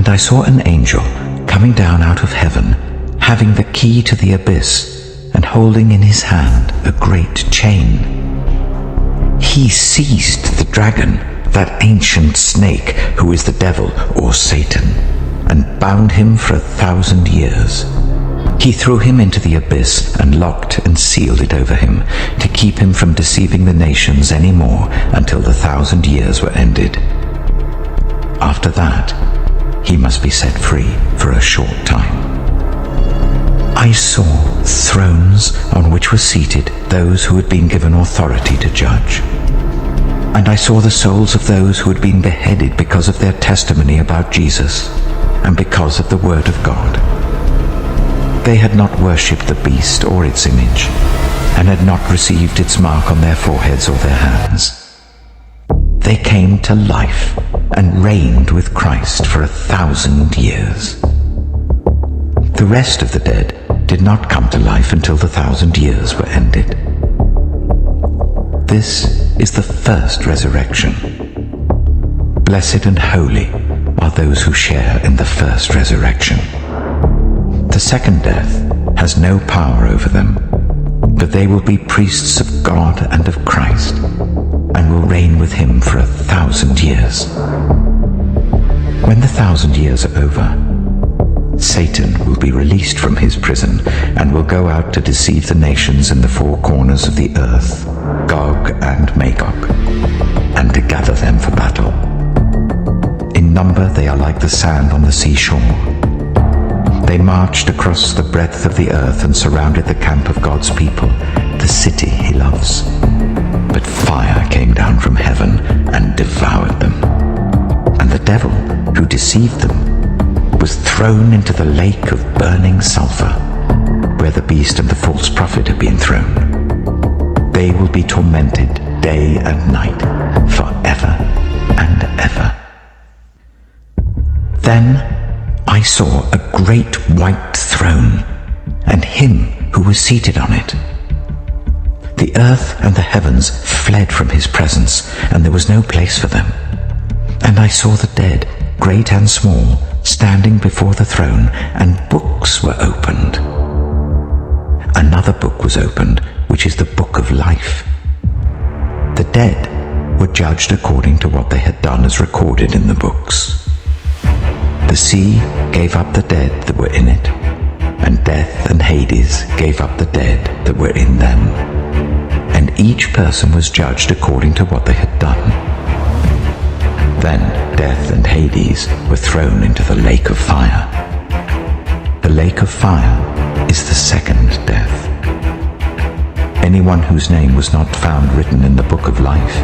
And I saw an angel coming down out of heaven, having the key to the abyss, and holding in his hand a great chain. He seized the dragon, that ancient snake, who is the devil or Satan, and bound him for 1,000 years. He threw him into the abyss and locked and sealed it over him, to keep him from deceiving the nations any more until the 1,000 years were ended. After that, he must be set free for a short time. I saw thrones on which were seated those who had been given authority to judge. And I saw the souls of those who had been beheaded because of their testimony about Jesus and because of the word of God. They had not worshipped the beast or its image, and had not received its mark on their foreheads or their hands. They came to life and reigned with Christ for 1,000 years. The rest of the dead did not come to life until the 1,000 years were ended. This is the first resurrection. Blessed and holy are those who share in the first resurrection. The second death has no power over them, but they will be priests of God and of Christ, and will reign with him for 1,000 years. When the 1,000 years are over, Satan will be released from his prison and will go out to deceive the nations in the four corners of the earth, Gog and Magog, and to gather them for battle. In number they are like the sand on the seashore. They marched across the breadth of the earth and surrounded the camp of God's people, the city he loves. But fire came down from heaven and devoured them. And the devil, who deceived them, was thrown into the lake of burning sulfur, where the beast and the false prophet have been thrown. They will be tormented day and night, forever and ever. Then I saw a great white throne, and him who was seated on it. The earth and the heavens fled from his presence, and there was no place for them. And I saw the dead, great and small, standing before the throne, and books were opened. Another book was opened, which is the book of life. The dead were judged according to what they had done as recorded in the books. The sea gave up the dead that were in it, and death and Hades gave up the dead that were in them. And each person was judged according to what they had done. Then death and Hades were thrown into the lake of fire. The lake of fire is the second death. Anyone whose name was not found written in the book of life